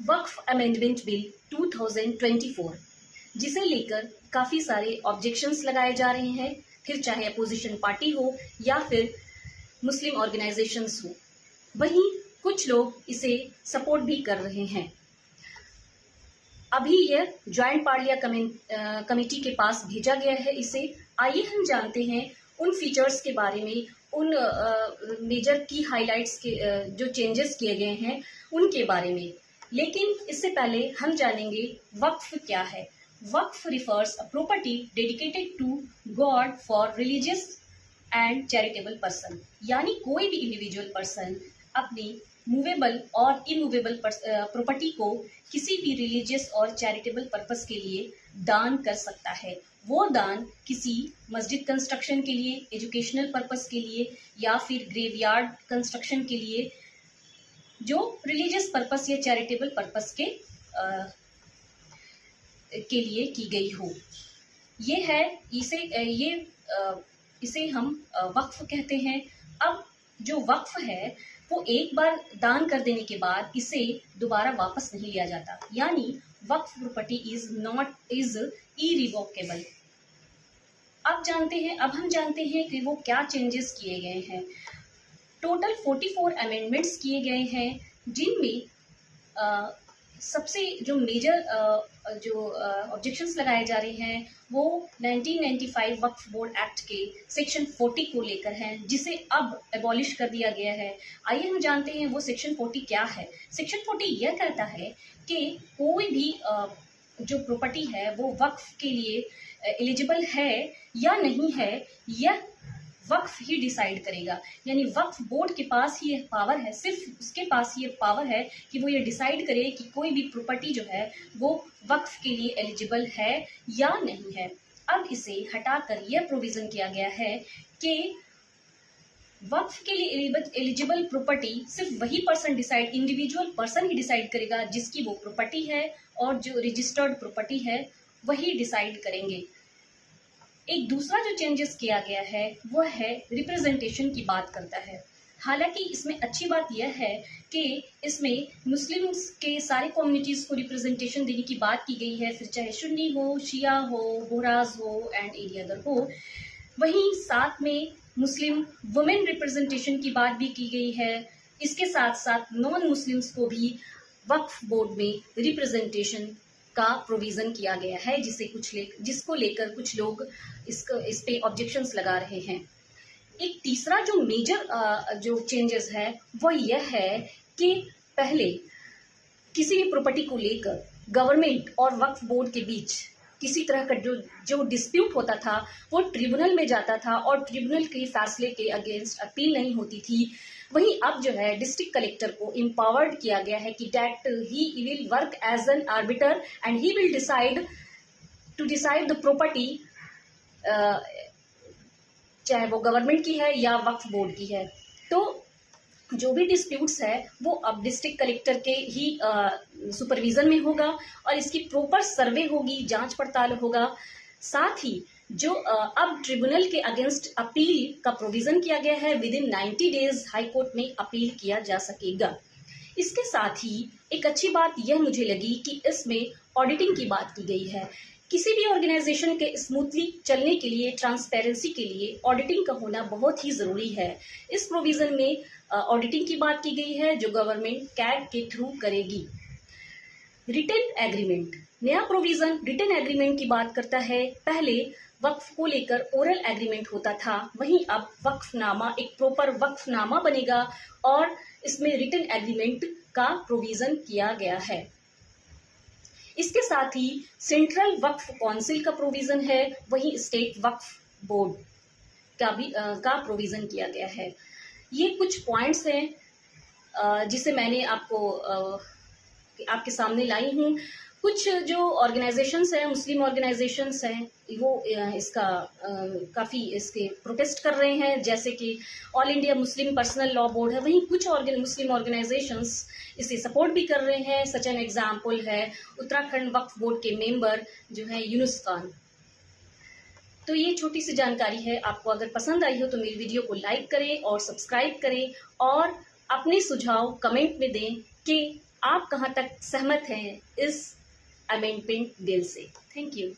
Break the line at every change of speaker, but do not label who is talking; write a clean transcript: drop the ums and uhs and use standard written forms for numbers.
वक्फ amendment bill 2024 जिसे लेकर काफी सारे ऑब्जेक्शंस लगाए जा रहे हैं, फिर चाहे अपोजिशन पार्टी हो या फिर मुस्लिम ऑर्गेनाइजेशंस हो। वहीं कुछ लोग इसे सपोर्ट भी कर रहे हैं। अभी यह ज्वाइंट पार्लिया कमेटी के पास भेजा गया है। इसे आइए हम जानते हैं उन फीचर्स के बारे में, उन मेजर की हाइलाइट्स के जो चेंजेस किए गए हैं उनके बारे में। लेकिन इससे पहले हम जानेंगे वक्फ क्या है। Waqf refers a property dedicated to God for religious and charitable person, यानी कोई भी इंडिविजुअल पर्सन अपनी मूवेबल और इमूवेबल प्रॉपर्टी को किसी भी रिलीजियस और चैरिटेबल पर्पस के लिए दान कर सकता है। वो दान किसी मस्जिद कंस्ट्रक्शन के लिए, एजुकेशनल पर्पस के लिए या फिर ग्रेवयार्ड कंस्ट्रक्शन के लिए, जो रिलीजियस पर्पस या चैरिटेबल पर्पस के लिए की गई हो। ये है इसे हम वक्फ कहते हैं। अब जो वक्फ है वो एक बार दान कर देने के बाद इसे दोबारा वापस नहीं लिया जाता, यानी वक्फ प्रॉपर्टी इज इरिवोकेबल। अब हम जानते हैं कि वो क्या चेंजेस किए गए हैं। टोटल 44 अमेंडमेंट्स किए गए हैं, जिनमें सबसे जो मेजर जो ऑब्जेक्शंस लगाए जा रहे हैं वो 1995 वक्फ बोर्ड एक्ट के सेक्शन 40 को लेकर हैं, जिसे अब एबॉलिश कर दिया गया है। आइए हम जानते हैं वो सेक्शन 40 क्या है। सेक्शन 40 यह कहता है कि कोई भी जो प्रॉपर्टी है वो वक्फ के लिए एलिजिबल है या नहीं है, यह वक्फ ही डिसाइड करेगा। यानी वक्फ बोर्ड के पास ही यह पावर है, सिर्फ उसके पास ये पावर है कि वो ये डिसाइड करे कि कोई भी प्रॉपर्टी जो है वो वक्फ के लिए एलिजिबल है या नहीं है। अब इसे हटाकर यह प्रोविजन किया गया है कि वक्फ के लिए एलिजिबल प्रॉपर्टी सिर्फ वही पर्सन इंडिविजुअल पर्सन ही डिसाइड करेगा जिसकी वो प्रॉपर्टी है, और जो रजिस्टर्ड प्रॉपर्टी है वही डिसाइड करेंगे। एक दूसरा जो चेंजेस किया गया है वह है रिप्रेजेंटेशन की बात करता है। हालांकि इसमें अच्छी बात यह है कि इसमें मुस्लिम्स के सारे कम्युनिटीज़ को रिप्रेजेंटेशन देने की बात की गई है, फिर चाहे सुन्नी हो, शिया हो, बोहराज हो एंड एनी अदर हो। वहीं साथ में मुस्लिम वुमेन रिप्रेजेंटेशन की बात भी की गई है। इसके साथ साथ नॉन मुस्लिम्स को भी वक्फ बोर्ड में रिप्रेजेंटेशन का प्रोविजन किया गया है, जिसको लेकर कुछ लोग इस पे ऑब्जेक्शंस लगा रहे हैं। एक तीसरा जो मेजर जो चेंजेस है वो यह है कि पहले किसी भी प्रॉपर्टी को लेकर गवर्नमेंट और वक्फ बोर्ड के बीच किसी तरह का जो डिस्प्यूट होता था वो ट्रिब्यूनल में जाता था और ट्रिब्यूनल के फैसले के अगेंस्ट अपील नहीं होती थी। वहीं अब जो है डिस्ट्रिक्ट कलेक्टर को एम्पावर्ड किया गया है कि that he will work as an arbiter and he will decide the property, चाहे वो गवर्नमेंट की है या वक्फ बोर्ड की है। तो जो भी डिस्प्यूट्स है वो अब डिस्ट्रिक्ट कलेक्टर के ही सुपरविजन में होगा और इसकी प्रॉपर सर्वे होगी, जांच पड़ताल होगा। साथ ही जो अब ट्रिब्यूनल के अगेंस्ट अपील का प्रोविजन किया गया है, with in 90 days high court में अपील किया जा सकेगा। इसके साथ ही एक अच्छी बात यह मुझे लगी कि इसमें ऑडिटिंग की बात की गई है। किसी भी ऑर्गेनाइजेशन के स्मूथली चलने के लिए, ट्रांसपेरेंसी के लिए ऑडिटिंग का होना बहुत ही ज़रूरी है। इस प्रोविज़न में ऑडिटिंग की बात की गई है जो गवर्नमेंट कैग के थ्रू करेगी। रिटन एग्रीमेंट, नया प्रोविज़न रिटन एग्रीमेंट की बात करता है। पहले वक्फ को लेकर ओरल एग्रीमेंट होता था, वहीं अब वक्फनामा एक प्रॉपर वक्फनामा बनेगा और इसमें रिटन एग्रीमेंट का प्रोविज़न किया गया है। इसके साथ ही सेंट्रल वक्फ काउंसिल का प्रोविज़न है, वहीं स्टेट वक्फ बोर्ड का प्रोविज़न किया गया है। ये कुछ पॉइंट्स हैं जिसे मैंने आपके सामने लाई हूँ। कुछ जो ऑर्गेनाइजेशंस हैं, मुस्लिम ऑर्गेनाइजेशंस हैं, वो काफ़ी इसके प्रोटेस्ट कर रहे हैं, जैसे कि all India Muslim personal law board है। वहीं कुछ मुस्लिम ऑर्गेनाइजेशंस इसे सपोर्ट भी कर रहे हैं। सच एन एग्जाम्पल है उत्तराखंड वक्फ बोर्ड के मेंबर जो है यूनुस खान। तो ये छोटी सी जानकारी है। आपको अगर पसंद आई हो तो मेरी वीडियो को लाइक करें और सब्सक्राइब करें और अपने सुझाव कमेंट में दें कि आप कहाँ तक सहमत हैं इस अमेंडमेंट बिल से? Thank you.